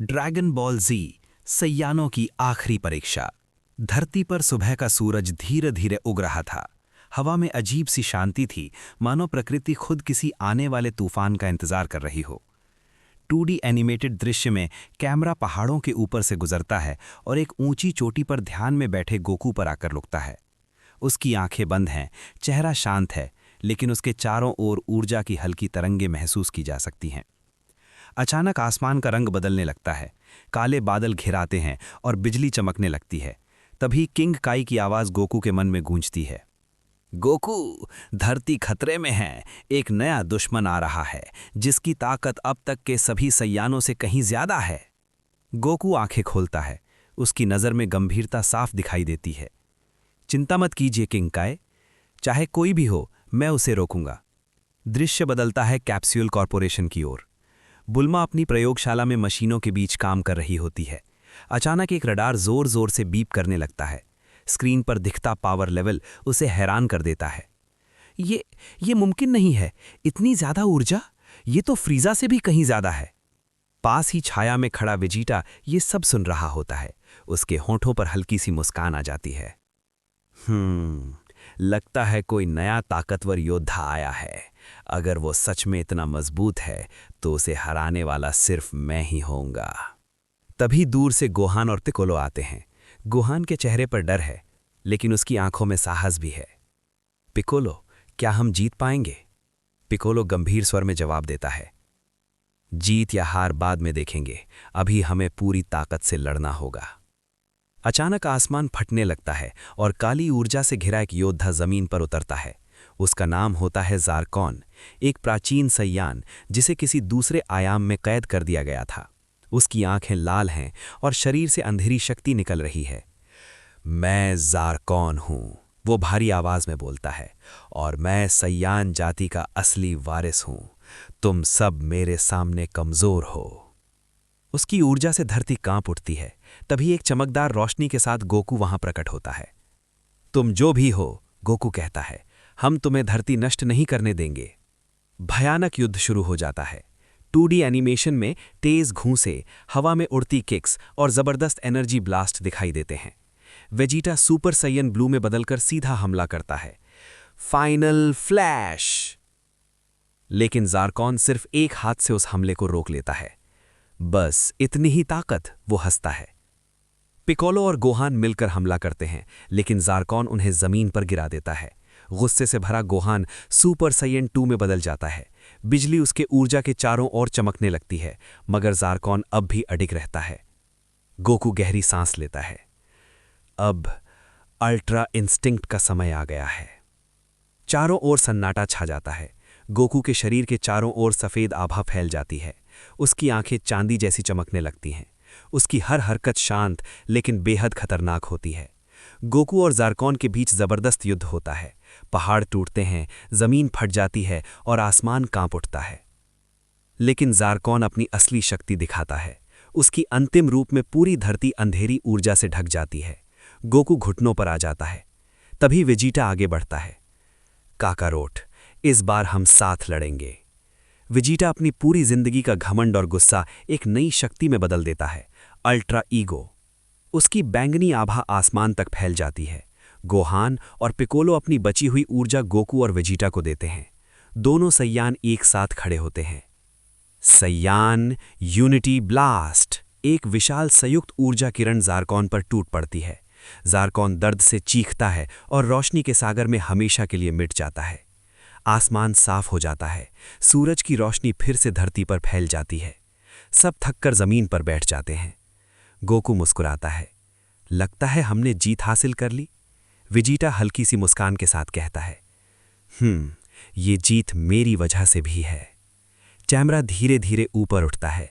Dragon ball जी सैयानों की आखिरी परीक्षा। धरती पर सुबह का सूरज धीरे धीरे उग रहा था। हवा में अजीब सी शांति थी, मानो प्रकृति खुद किसी आने वाले तूफान का इंतजार कर रही हो। 2D एनिमेटेड दृश्य में कैमरा पहाड़ों के ऊपर से गुजरता है और एक ऊंची चोटी पर ध्यान में बैठे गोकू पर आकर रुकता है। उसकी आंखें बंद हैं, चेहरा शांत है, लेकिन उसके चारों ओर ऊर्जा की हल्की तरंगें महसूस की जा सकती हैं। अचानक आसमान का रंग बदलने लगता है, काले बादल घिराते हैं और बिजली चमकने लगती है। तभी किंग काई की आवाज गोकू के मन में गूंजती है। गोकू, धरती खतरे में है। एक नया दुश्मन आ रहा है, जिसकी ताकत अब तक के सभी सैयानों से कहीं ज्यादा है। गोकू आंखें खोलता है, उसकी नजर में गंभीरता साफ दिखाई देती है। चिंता मत कीजिए किंग काई, चाहे कोई भी हो, मैं उसे रोकूंगा। दृश्य बदलता है कैप्सूल कॉरपोरेशन की ओर। बुल्मा अपनी प्रयोगशाला में मशीनों के बीच काम कर रही होती है। अचानक एक रडार जोर जोर से बीप करने लगता है। स्क्रीन पर दिखता पावर लेवल उसे हैरान कर देता है। ये मुमकिन नहीं है, इतनी ज्यादा ऊर्जा, ये तो फ्रीजा से भी कहीं ज्यादा है। पास ही छाया में खड़ा वेजिटा ये सब सुन रहा होता है। उसके होंठों पर हल्की सी मुस्कान आ जाती है। लगता है कोई नया ताकतवर योद्धा आया है। अगर वो सच में इतना मजबूत है तो उसे हराने वाला सिर्फ मैं ही होऊंगा। तभी दूर से गोहान और पिकोलो आते हैं। गोहान के चेहरे पर डर है, लेकिन उसकी आंखों में साहस भी है। पिकोलो, क्या हम जीत पाएंगे? पिकोलो गंभीर स्वर में जवाब देता है। जीत या हार बाद में देखेंगे, अभी हमें पूरी ताकत से लड़ना होगा। अचानक आसमान फटने लगता है और काली ऊर्जा से घिरा एक योद्धा जमीन पर उतरता है। उसका नाम होता है ज़ारकॉन, एक प्राचीन सैयान जिसे किसी दूसरे आयाम में कैद कर दिया गया था। उसकी आंखें लाल हैं और शरीर से अंधेरी शक्ति निकल रही है। मैं ज़ारकॉन हूं, वो भारी आवाज में बोलता है, और मैं सैयान जाति का असली वारिस हूं। तुम सब मेरे सामने कमजोर हो। उसकी ऊर्जा से धरती कांप उठती है। तभी एक चमकदार रोशनी के साथ गोकू वहां प्रकट होता है। तुम जो भी हो, गोकू कहता है, हम तुम्हें धरती नष्ट नहीं करने देंगे। भयानक युद्ध शुरू हो जाता है। 2D एनिमेशन में तेज घूंसे, हवा में उड़ती किक्स और जबरदस्त एनर्जी ब्लास्ट दिखाई देते हैं। वेजिटा सुपर सैयन ब्लू में बदलकर सीधा हमला करता है। Final flash! लेकिन ज़ारकॉन सिर्फ एक हाथ से उस हमले को रोक लेता है। बस इतनी ही ताकत, वो हंसता है। पिकोलो और गोहान मिलकर हमला करते हैं, लेकिन ज़ारकॉन उन्हें जमीन पर गिरा देता है। गुस्से से भरा गोहान सुपर सैयन 2 में बदल जाता है। बिजली उसके ऊर्जा के चारों ओर चमकने लगती है, मगर ज़ारकॉन अब भी अडिग रहता है। गोकू गहरी सांस लेता है। अब अल्ट्रा इंस्टिंक्ट का समय आ गया है। चारों ओर सन्नाटा छा जाता है। गोकू के शरीर के चारों ओर सफेद आभा फैल जाती है। उसकी आंखें चांदी जैसी चमकने लगती हैं। उसकी हर हरकत शांत लेकिन बेहद खतरनाक होती है। गोकू और ज़ारकॉन के बीच जबरदस्त युद्ध होता है। पहाड़ टूटते हैं, जमीन फट जाती है और आसमान कांप उठता है। लेकिन ज़ारकॉन अपनी असली शक्ति दिखाता है। उसकी अंतिम रूप में पूरी धरती अंधेरी ऊर्जा से ढक जाती है। गोकू घुटनों पर आ जाता है। तभी वेजिटा आगे बढ़ता है। काकारोट, इस बार हम साथ लड़ेंगे। वेजिटा अपनी पूरी जिंदगी का घमंड और गुस्सा एक नई शक्ति में बदल देता है, अल्ट्रा ईगो। उसकी बैंगनी आभा आसमान तक फैल जाती है। गोहान और पिकोलो अपनी बची हुई ऊर्जा गोकू और वेजिटा को देते हैं। दोनों सैयान एक साथ खड़े होते हैं। सैयान यूनिटी ब्लास्ट! एक विशाल संयुक्त ऊर्जा किरण ज़ारकॉन पर टूट पड़ती है। ज़ारकॉन दर्द से चीखता है और रोशनी के सागर में हमेशा के लिए मिट जाता है। आसमान साफ हो जाता है। सूरज की रोशनी फिर से धरती पर फैल जाती है। सब थककर जमीन पर बैठ जाते हैं। गोकू मुस्कुराता है। लगता है हमने जीत हासिल कर ली। वेजिटा हल्की सी मुस्कान के साथ कहता है, ये जीत मेरी वजह से भी है। कैमरा धीरे धीरे ऊपर उठता है।